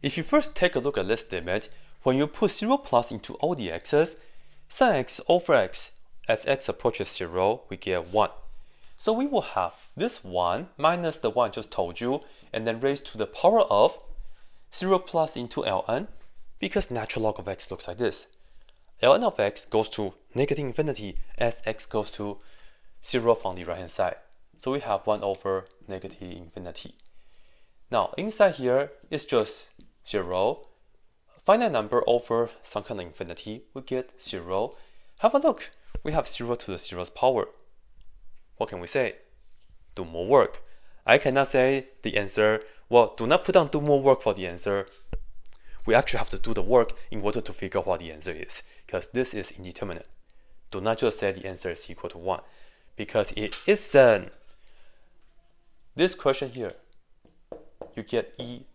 If you first take a look at this limit, when you put 0 plus into all the x's, sin x over x, as x approaches 0, we get 1. So we will have this 1 minus the 1 I just told you, and then raised to the power of 0 plus into ln, because natural log of x looks like this. ln of x goes to negative infinity as x goes to 0 from the right hand side. So we have 1 over negative infinity. Now inside here is just 0. Finite number over some kind of infinity, we get 0. Have a look. We have 0 to the 0th power. What can we say? Do more work. I cannot say the answer, well, do not put down do more work for the answer. We actually have to do the work in order to figure out what the answer is, because this is indeterminate. Do not just say the answer is equal to 1, because it isn't. This question here, you get e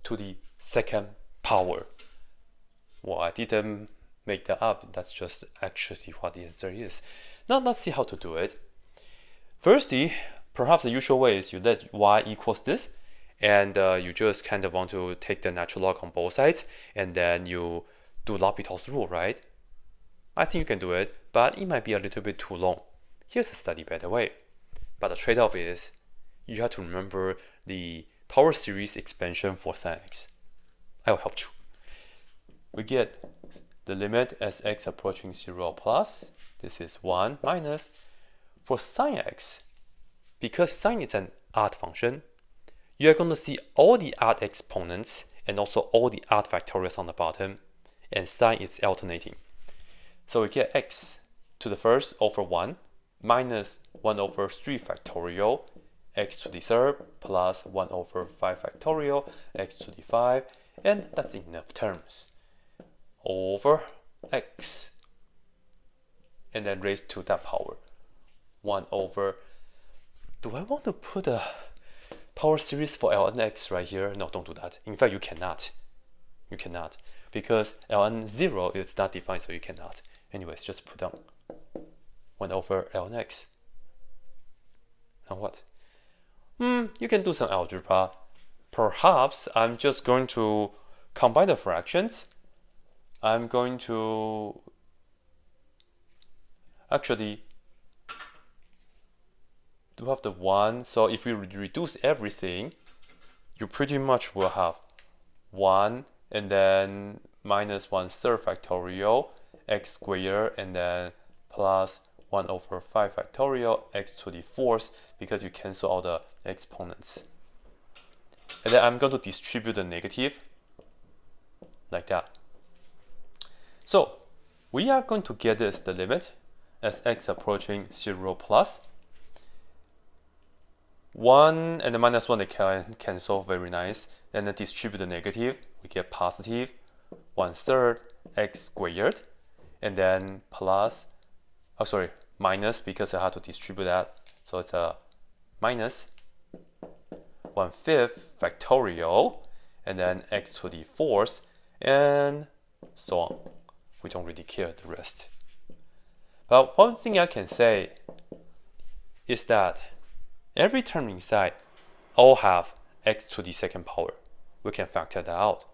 to the second power. Well, I didn't make that up. That's just actually what the answer is. Now let's see how to do it. Firstly, perhaps the usual way is you let y equals this, and you just kind of want to take the natural log on both sides, and then you do L'Hopital's rule, right? I think you can do it, but it might be a little bit too long. Here's a slightly better way. But the trade-off is you have to remember the power series expansion for sin x. I will help you. We get the limit as x approaching 0 plus, this is 1 minus, for sin x, because sin is an odd function, you are going to see all the odd exponents and also all the odd factorials on the bottom, and sin is alternating. So we get x to the first over 1 minus 1 over 3 factorial x to the third plus 1 over 5 factorial x to the 5, and that's enough terms, over x, and then raised to that power 1 over, do I want to put a power series for ln x right here? No, don't do that. In fact, you cannot, because ln 0 is not defined, so you cannot. Anyways, just put down 1 over ln x. Now what? You can do some algebra. Perhaps I'm just going to combine the fractions. I'm going to actually do have the 1. So if we reduce everything, you pretty much will have 1 and then minus 1/3 factorial x squared, and then plus 1 over 5 factorial x to the 4th, because you cancel all the exponents. And then I'm going to distribute the negative like that. So we are going to get this, the limit as x approaching 0 plus 1 and the minus 1, they can cancel, very nice. Then distribute the negative, we get positive 1/3 x squared, and then plus, minus, because I have to distribute that, so it's a minus 1/5 factorial, and then x to the 4th, and so on. We don't really care the rest. But one thing I can say is that every term inside all have x to the second power. We can factor that out.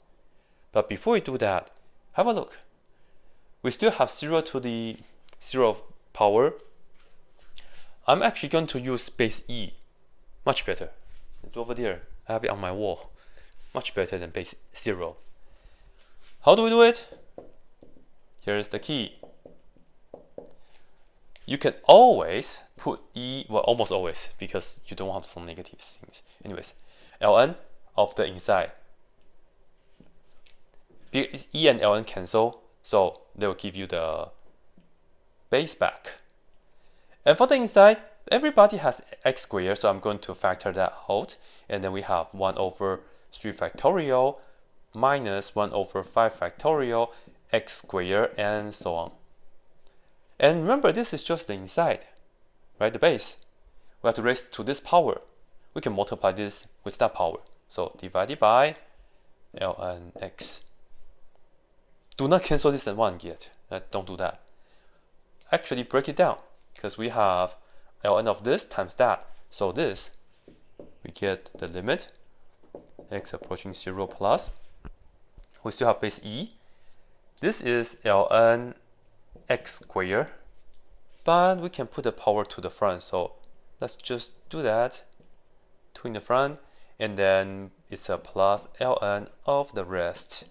But before we do that, have a look. We still have 0 to the 0th power. I'm actually going to use base e. Much better. It's over there. I have it on my wall. Much better than base 0. How do we do it? Here's the key. You can always put e, well, almost always, because you don't have some negative things. Anyways, ln of the inside. Because e and ln cancel, so they will give you the base back. And for the inside, everybody has x squared, so I'm going to factor that out. And then we have 1 over 3 factorial minus 1 over 5 factorial x squared, and so on. And remember, this is just the inside, right? The base. We have to raise to this power. We can multiply this with that power. So divided by ln x. Do not cancel this and 1 yet. Don't do that. Actually break it down, because we have ln of this times that. So this, we get the limit x approaching 0 plus. We still have base e. This is ln x squared, but we can put the power to the front. So let's just do that. 2 in the front, and then it's a plus ln of the rest.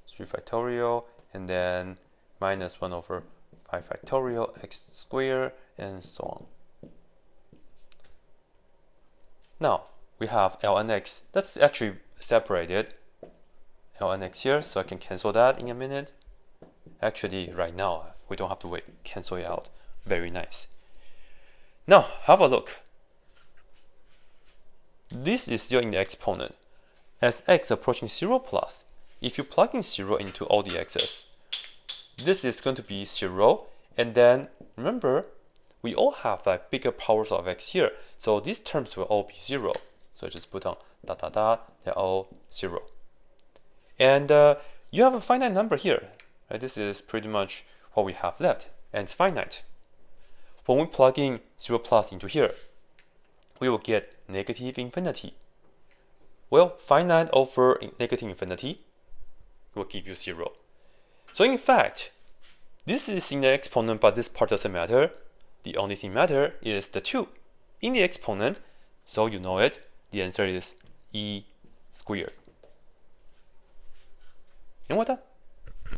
3 factorial, and then minus 1 over 5 factorial x squared, and so on. Now we have ln x. That's actually separated. ln x here, so I can cancel that in a minute. Actually, right now, we don't have to wait. Cancel it out. Very nice. Now, have a look. This is still in the exponent. As x approaching 0 plus, if you plug in 0 into all the x's, this is going to be 0. And then, remember, we all have like bigger powers of x here. So these terms will all be 0. So just put on dot dot dot, they're all 0. And you have a finite number here. Right? This is pretty much what we have left, and it's finite. When we plug in 0 plus into here, we will get negative infinity. Well, finite over negative infinity will give you 0. So in fact, this is in the exponent, but this part doesn't matter. The only thing matter is the 2 in the exponent, so you know it. The answer is e squared. 因为它